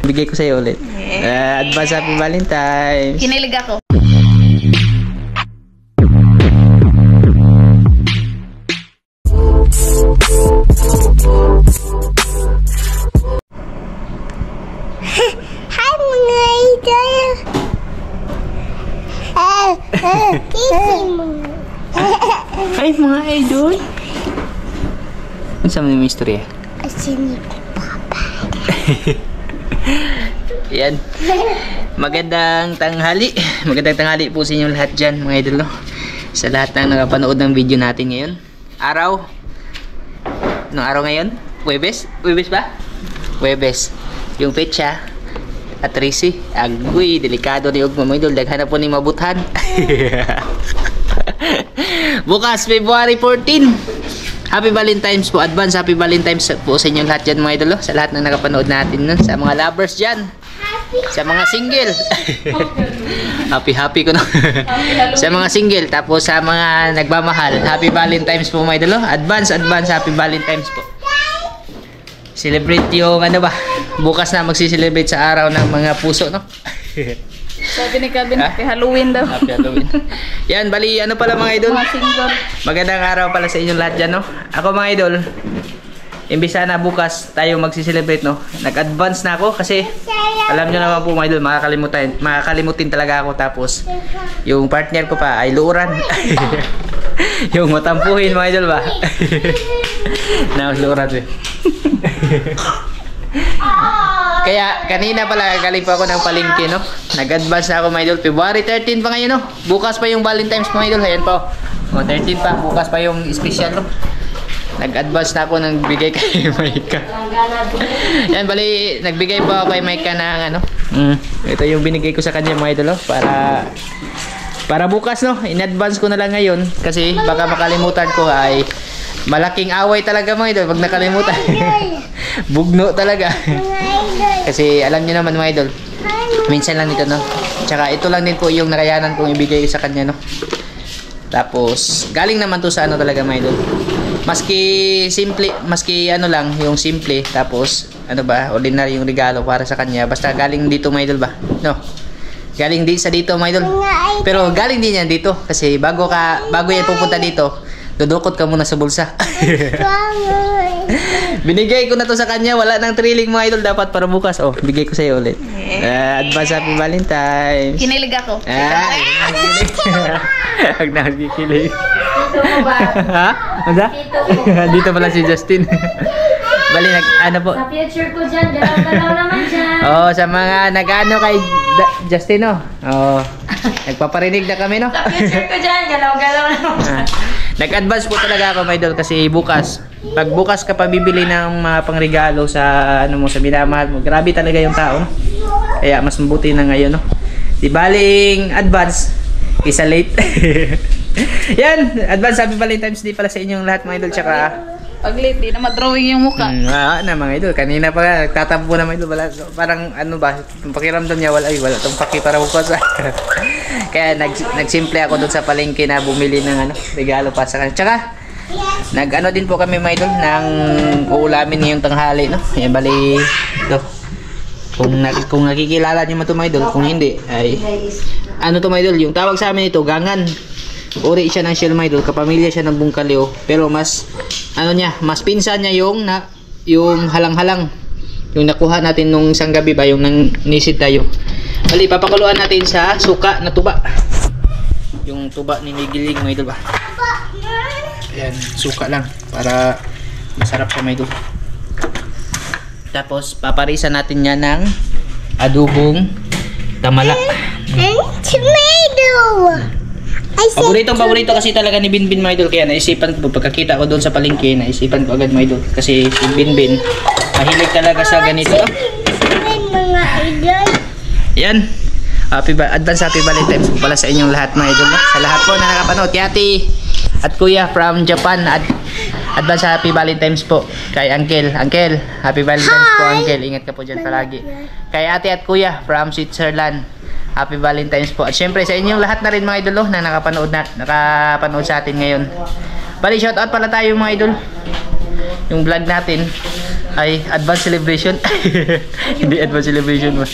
Bigay ko sa'yo ulit. Advance Happy Valentine's. Kinilig ako. Hi mga idol. Hi mga idol. Ano sa mga istorya? Asin ni Papa. Yan. Magandang tanghali. Magandang tanghali po sa inyo lahat dyan mga idol, no? Sa lahat ng nakapanood ng video natin ngayon. Araw. Anong araw ngayon? Huwebes? Huwebes ba? Huwebes. Yung petsa. At 13. Agoy, delikado ni Ugma mga idol. Daghan na po ni mabuthan. Bukas, February 14. Happy Valentine's po. Advance Happy Valentine's po sa inyo lahat dyan mga idol, no? Sa lahat ng nakapanood natin, no? Sa mga lovers dyan. Sa mga single. Happy ko, no? Sa mga single. Tapos sa mga nagmamahal. Happy Valentine's po mga idol, no? Advance Happy Valentine's po. Celebrate yung ano ba? Bukas na magsi-celebrate sa araw ng mga puso, no? Sabi ni Calvin, happy Halloween daw. Happy Halloween. Yan, bali, ano pala mga idol? Mga single. Magandang araw pala sa inyong lahat dyan, no? Ako mga idol, imbis sana bukas tayo magsi-celebrate, no? Nag-advance na ako kasi alam nyo naman po mga idol, makakalimutin talaga ako. Tapos, yung partner ko pa ay luuran. Yung matampuhin mga idol ba? Luuran eh. Kaya kanina pala galing pa ako ng palengke, no? Nag-advance na ako mga idol. February 13 pa ngayon, no? Bukas pa yung Valentine's mga idol. Ayan po. 13 pa. Bukas pa yung special, no? Nag-advance na ako ng bigay kay Maika. Yan, bali, nagbigay po ako kay Maika ng ano. Ito yung binigay ko sa kanya mga idol, no? Para bukas, no? In-advance ko na lang ngayon. Kasi baka makalimutan ko ay malaking away talaga mga idol pag nakalimutan. Bugno talaga. Kasi alam niyo naman mga idol, minsan lang dito, no? Tsaka ito lang din po yung nakayanan kong ibigay sa kanya, no? Tapos galing naman to sa ano talaga mga idol. Maski ano lang, yung simple, tapos ano ba, ordinary yung regalo para sa kanya. Basta galing dito mga idol ba? No? Galing din sa dito mga idol. Pero galing din yan dito kasi bago yan pupunta dito, dudukot ka muna sa bulsa. Binigay ko na to sa kanya. Wala nang thrilling mga idol. Dapat para bukas. Oh, bigay ko sa'yo ulit. Advance Happy Valentine's. Kinilig ako. Huwag na kikilig. Ha? Ano? Dito pala si Justin. Bali, ano po? Sa future ko dyan, galaw-galaw naman dyan. Oh, sa mga nag-ano kay Justin, no? Oh, nagpaparinig na kami, no? Sa future ko dyan, galaw-galaw naman. Nag-advance po talaga ako, my idol, kasi bukas. Pag bukas ka pa bibili ng mga pangregalo sa ano mo, sa minamahal mo, grabe talaga yung tao, no? Kaya mas mabuti na ngayon, no? Di baling advance kaysa late. Yan, advance Happy Valentine's Day pala sa inyong lahat mga idol. Tsaka Pag late, di na ma-drawing yung mukha. Na mga idol, kanina pa nagtatampo na mga idol. Parang ano ba, yung pakiramdam niya, wala itong paki para bukas. Kaya nagsimple ako doon sa palengke na bumili ng ano, regalo pa sa kanya. Tsaka nag-ano din po kami mga idol ng uulamin ngayong tanghali, no? Yan, bali ito. Kung nakikilala niyo man ito mga idol, kung hindi ay ano to mga idol, yung tawag sa amin ito gangan. Uri siya ng shell mga idol, kapamilya siya ng bungkalyo, pero mas ano niya, mas pinsan niya yung halang-halang yung nakuha natin nung isang gabi ba, yung nang nisid tayo. Bali, papakuluan natin sa suka na tuba. Yung tuba ni Migiling mga idol ba. Ayan, suka lang para masarap siya mga idol. Tapos paparisan natin yan ng adobong tamala. Tomato. Paborito kasi talaga ni Binbin mga idol, kaya naisipan ko pagkakita ko doon sa palengke, naisipan ko agad mga idol kasi si Binbin mahilig talaga sa ganito. Mga idol. Yan. Advance Happy Valentine's po pala sa inyong lahat mga idol, no? Sa lahat po na nakapanood, kay Ate at Kuya from Japan, advance Happy Valentine's po kay Uncle. Happy Valentine's po Uncle. Ingat ka po dyan palagi. Kay Ate at Kuya from Switzerland, Happy Valentine's po. At syempre sa inyong lahat na rin mga idol, na nakapanood sa atin ngayon. Bali, shoutout pala tayo mga idol. Yung vlog natin Ay, advance celebration. Hindi advance celebration ba?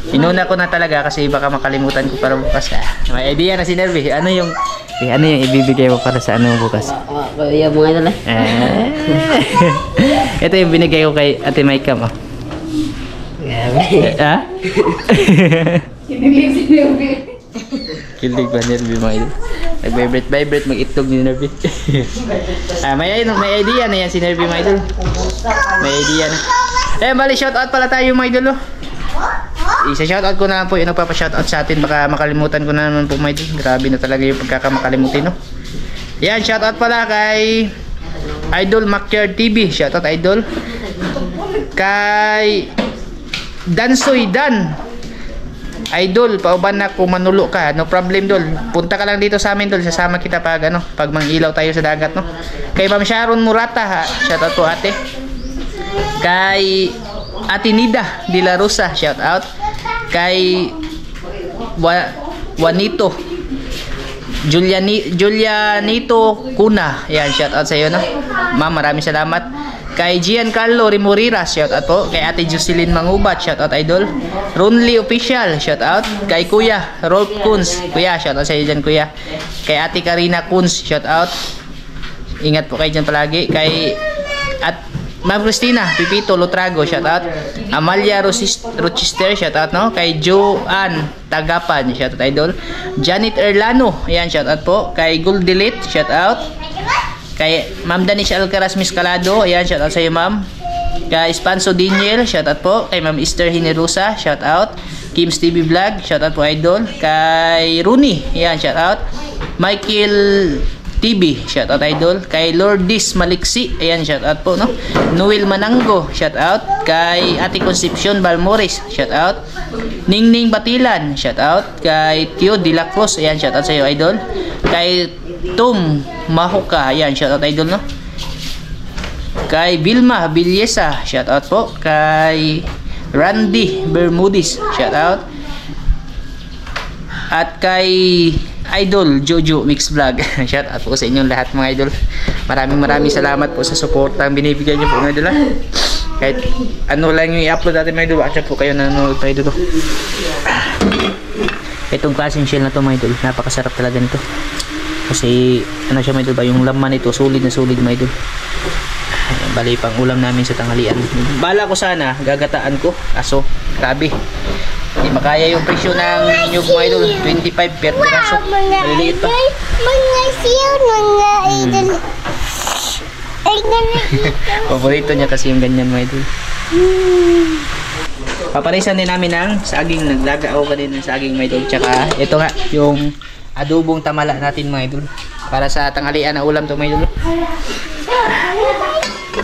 Inuna ko na talaga kasi baka makalimutan ko para bukas. May idea na si Nervy. Ano yung ibibigay mo para sa ano bukas? Yung mga idol Ito yung binigay ko kay Ate Maika mo. Ha? Kinilig si Nervy. Kilig ba Nervy mga idol? Nag-vibrate, mag-itlog ni Nervy. May idea na yan si Nervy mga idol. May idea na. Bali shoutout pala tayo mga idol. Isa-shoutout ko na lang po yung nagpapa-shoutout sa atin. Baka makalimutan ko na naman po mga idol. Grabe na talaga yung pagkakamakalimutin, no? Yan, shoutout pala kay Idol Makyard TV. Shoutout Idol. Kay Dansoy Dan. Idol, pauban na kung manulo ka. No problem, Dol. Punta ka lang dito sa amin, Dol. Sasama kita pag mangilaw tayo sa dagat, no? Kay Ma'am Sharon Murata, ha? Shoutout po ate. Kay Ate Nida de la Rosa, shout out. Kay Juanito Julianito Kuna, yan, shout out sa iyo, no? Ma'am, maraming salamat. Kay Giancarlo Rimorira, shout out po. Kay Ate Jocelyn Mangubat, shout out Idol. Ronly Official, shout out. Kay Kuya Rolf Kunz, Kuya, shout out sa iyo dyan, Kuya. Kay Ate Karina Kunz, shout out. Ingat po kayo dyan palagi. Kay Ma'am Christina Pipito Lutrago, shout out. Amalia Rochester, shout out, no? Kay Joanne Tagapan, shout out Idol. Janet Erlano, ayan, shout out po. Kay Goldilit, shout out. Kay Ma'am Danish Alcaraz Miscalado, ayan, shout out sa iyo, Ma'am. Kay Spanso Daniel, shout out po. Kay Ma'am Esther Hinerusa, shout out. Kim's TV Vlog, shout out po Idol. Kay Rooney, ayan, shout out. Michael TV, shout out Idol. Kay Lourdes Maliksi, ayan, shout out po, no? Noel Manango, shout out. Kay Ate Concepcion Balmores, shout out. Ningning Batilan, shout out. Kay Tio De La Cruz, ayan, shout out sa iyo, Idol. Kay Tom Mahuka, ayan, shout out Idol, no? Kay Vilma Bilyesa, shout out po. Kay Randy Bermudez, shout out. At kay Idol Jojo Mix Vlog, shout out po sa inyong lahat mga idol. Maraming salamat po sa suportang binibigay niyo po mga idol, ha? Kahit ano lang yung i-upload natin mga idol, at po kayo nanonood pa idol. Itong klaseng shell na to mga idol, napakasarap talaga nito. Kasi ano siya mga idol ba, yung laman nito solid na solid mga idol. Bali pang ulam namin sa tanghalian. Bala ko sana gagataan ko, aso grabe, hindi makaya yung presyo ng nyug mga idol. 25 per piraso, maliliit pa. Mga siyon, mga idol. Ay, Paborito niya kasi yung ganyan mga idol. Paparisan din namin ng saging. Naglaga ako kanina ng saging mga idol. Tsaka ito nga yung adobong tamala natin mga idol, para sa tanghalian na ulam to mga idol.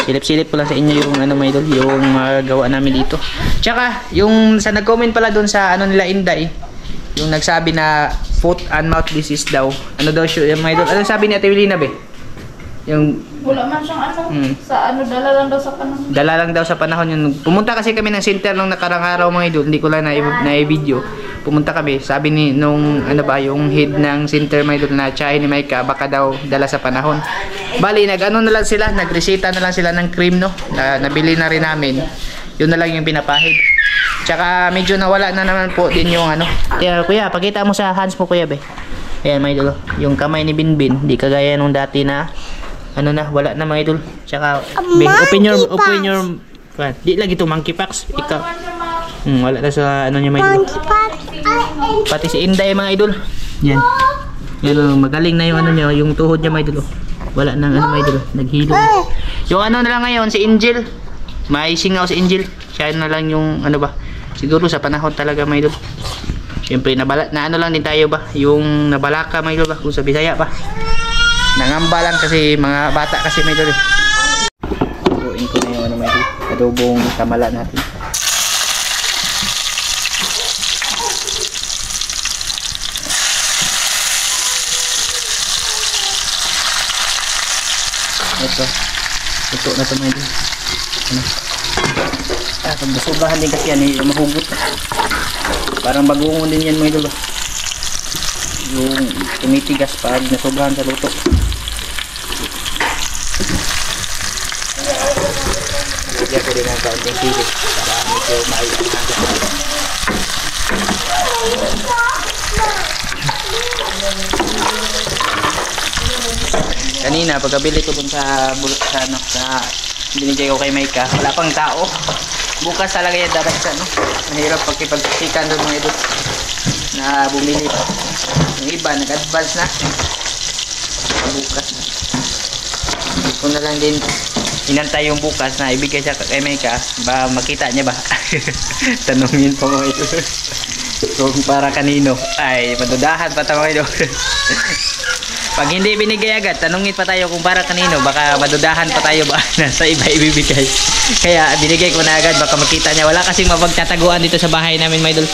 Silip-silip ko lang sa inyo yung ano mga idol, yung gawa namin dito. Tsaka yung sa nag-comment pala doon sa ano nila Inday, yung nagsabi na foot and mouth disease daw. Ano daw siya mga idol? Ano sabi ni Ate Wilina be? Yung Wala man siyang sa dala lang daw sa panahon. dala lang daw sa panahon yun. Pumunta kasi kami ng center nung nakarang araw mga idol, hindi ko lang na-video. Pumunta kami, sabi ni nung ano ba, yung head ng center mga idol na tsahin ni Maika, baka daw dala sa panahon. Bali, nag-ano na lang sila, nagresita na lang sila ng cream, no? Nabili na rin namin. Yun na lang yung pinapahid. Tsaka medyo nawala na naman po din yung ano. Kaya kuya, pakita mo sa hands mo kuya be. Ayan mga idol, yung kamay ni Binbin, di kagaya nung dati na ano na, wala na mga idol. Tsaka open your di lagi to monkeypox. Ikaw. Wala na sa ano niya mga idol. Pati si Inday mga idol. Yan. Yan, magaling na yung ano niya, yung tuhod niya mga idol. Wala nang ano mga idol, naghilo. Yung ano na lang ngayon si Angel. May singaw si Angel. Siya na lang yung ano ba. Siguro sa panahon talaga mga idol. Siyempre na ano lang din tayo ba, yung nabalaka mga idol ba, kung sa Bisaya pa. Nangamba lang kasi mga bata kasi may idol. Turuin ko na yung ano may idol, adobong tamala natin. Ito na ito mga idol. Ano? Pag nasubahan din kasi yan, mahugot. Parang bagungon din yan mga idol. Yung tumitigas pag nasubahan sa luto. Yan. ko din ng kaunting sili para medyo maianghang siya. Kanina pagkabili ko dun sa binigay ko kay Maika, wala pang tao. Bukas talaga yan daraksa, no? Mahirap pagkipagsikan doon mga idol na bumili. Yung iba nag-advance na. Bukas. Hindi ko na lang din inantay yung bukas na ibigay siya kay Maika. Ba makita niya ba? Tanungin pa mga idol. Kung para kanino. Ay, madudahan pa tayo mga idol. Pag hindi binigay agad, tanungin pa tayo kung para kanino. Baka madudahan pa tayo ba na sa iba ibibigay. Kaya binigay ko na agad, baka makita niya. Wala kasing mapagtataguan dito sa bahay namin, my idol.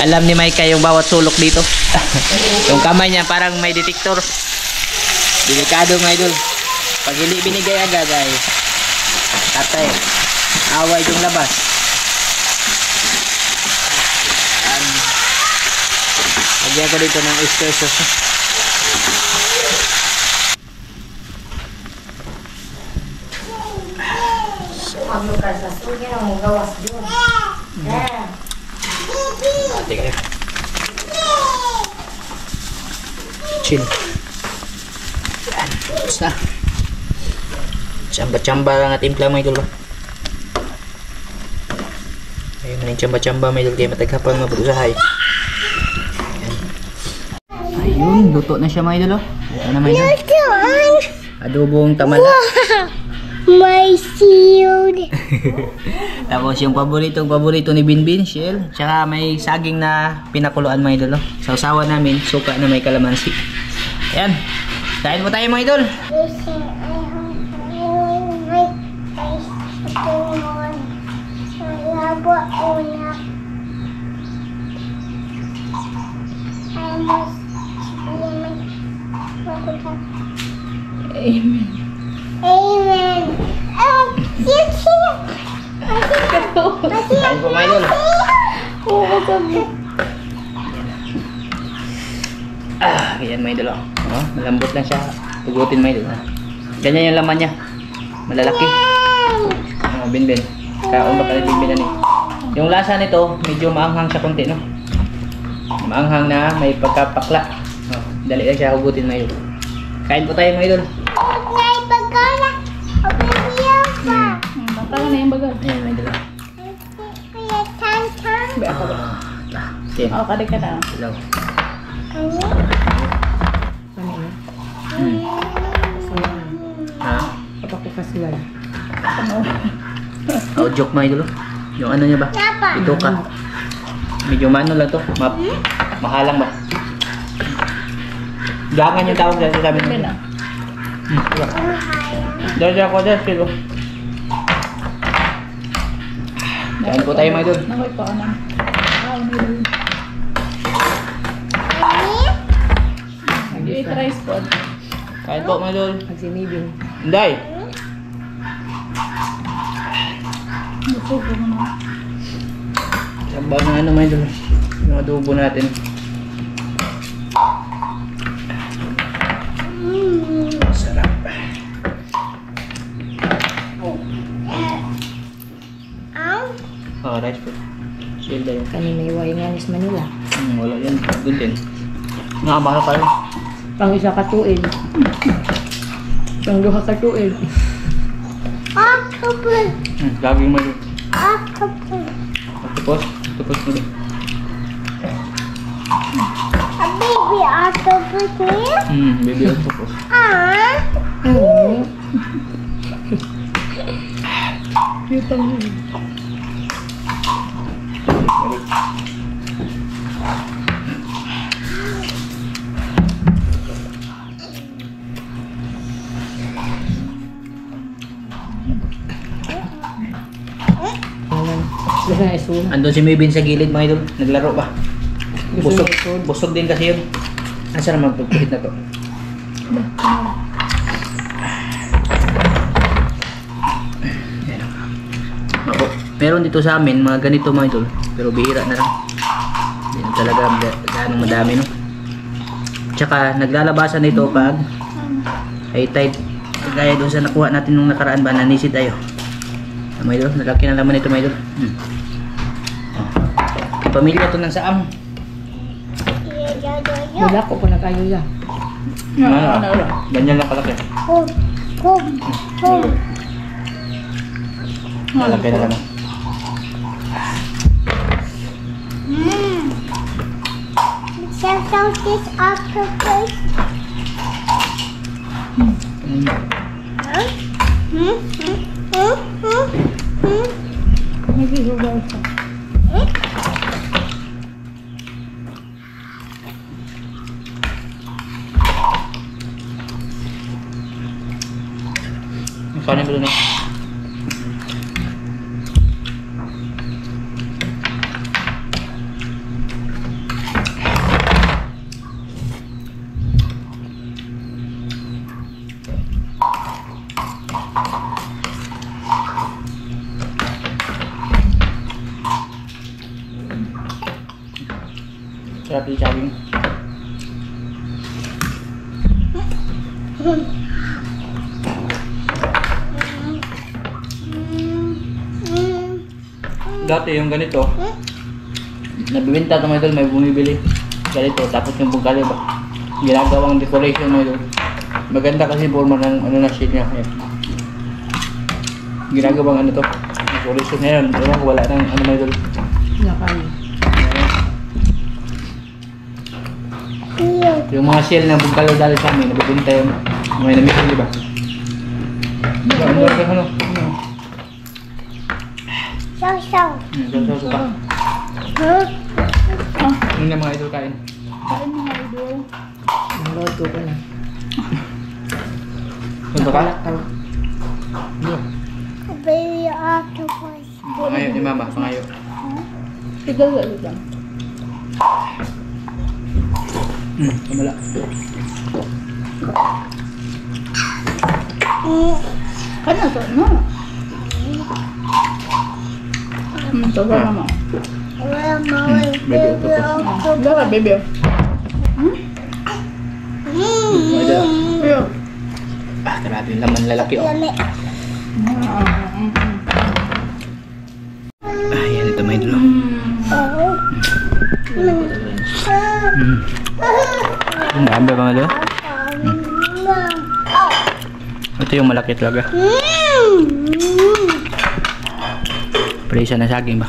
Alam ni Maika yung bawat sulok dito. Yung kamay niya parang may detektor. Delikado, my idol. Pag hindi binigay agad ay tatay, away yung labas. Lagyan ko dito ng oyster sauce. Maglukas sa sugi na mong gawas doon. Tingnan. Chill. Yan. Tapos na. Chamba-chamba lang at impla mga idol ba? Ayun na yung chamba-chamba mga idol. Kaya matagkapan mga pag-usahay. Ayun. Luto na siya mga idol. Luto na mga idol. Adobong tamala. My shield. Tapos yung paborito ni Binbin, Shell. Tsaka may saging na pinakuluan mga idol. Sausawan namin, suka na may kalamansi. Ayan. Kain mo tayo mga idol. Amen. Amen. Kain po mga idol. Oo, sabi. Ayan mga idol. Oh, malambot lang siya. Tugutin mga idol. Ganyan yung laman niya. Malalaki. Binbin. Kaon ba ka na Binbin na ni? Yung lasa nito, medyo maanghang siya konti, no? Maanghang na may pagkapakla. Oh, dali lang siya hugutin mga idol. Kain po tayo mga idol. Matalo na yung bagal. Ayan mga idol. Ba ako ba? Okay. Oo, kadik ka na. Hello. Ha? Kapag ko kasi wala. Oh, joke mga idol. Yung ano niya ba? Ito ka. Medyo mano lang to. Mahalang ba? Gangan yung tawag dyan sa amin. Hindi na. Dahil ako dyan, silo. Kain po tayo mga idol. Nakoy pa ka na. Nag-eat rice po. Kain po mga idol. Magsinibing. Inday! Busog ko na. Sabaw ng ano mga idol. Yung adobo natin. Sarap. Oh, rice po. Shield yun. Kanina yung Wayanganis Manila. Wala yan. Good din. Nakamahal kayo. Pang isa ka tuig. Pang duha ka tuig. Octopus. Laging may Octopus. octopus. Octopus mo din. A baby octopus here. Baby octopus. Cute ang yun. Andun si Maybin sa gilid mga idol. Naglaro ba? Busog. Busog din kasi yun. Asa na magpupit na to? Ako, meron dito sa amin mga ganito mga idol. Pero bihira na lang. Hindi na talaga ganong madami, no? Tsaka naglalabasan nito pag high tide. Kaya doon sa nakuha natin nung nakaraan ba, nanisid tayo. Mga idol, nalaki na laman ito mga idol. Oh. Pamilya to ng saang. Wala ko pa na kayo ya. Ganyan lang kalaki. Home. Malaki na naman. Check this octopus. Naghihugaw siya. Kanin mo doon eh. Sarap yung saging. Dati yung ganito, nabibenta ito mga idol, may bumibili ganito, tapos yung bungkali ba, ginagawang decoration mga idol. Maganda kasi forma ng ano na shade niya. Ayan. Ginagawang ano to, decoration na yun. Ewan ko, wala nang ano mga idol. Wala kayo. Yung mga shell na bungkalo dali sa amin, nabibenta yun. May namigil, di ba? Ano? Saw. Ganito pa. Ano na mga idol kain? Kain mga idol. Naloto ko lang. Ano ba? Baby octopus. Pangayo ni mama, pangayo. Tigal lang. Kamala. Ano to? No. Sobrang naman. Where my baby octopus? Dala, baby. Mga idol. Ayo. Ah, grabe yung laman lalaki oh. Yummy. Ah, yan ito mga idol. Ang dami ba mga idol? Ito yung malaki talaga. Presa na saging ba?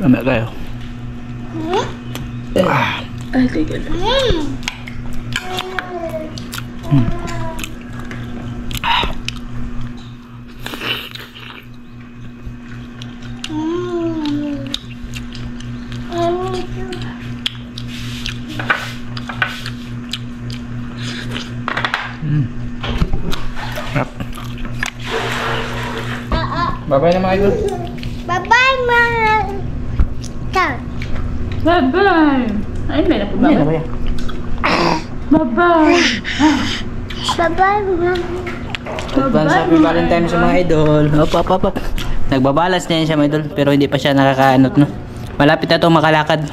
Mamaya kayo. Ay, tigal. Bye-bye na mga idol. Bye-bye, mga cat. Bye-bye. Ay, may na po ba? Ano ba yan? Bye-bye. Bye-bye, mga Advance happy Valentine sa mga idol. Op. Nagbabalance na yan siya mga idol. Pero hindi pa siya nakakaanot no. Malapit na itong makalakad.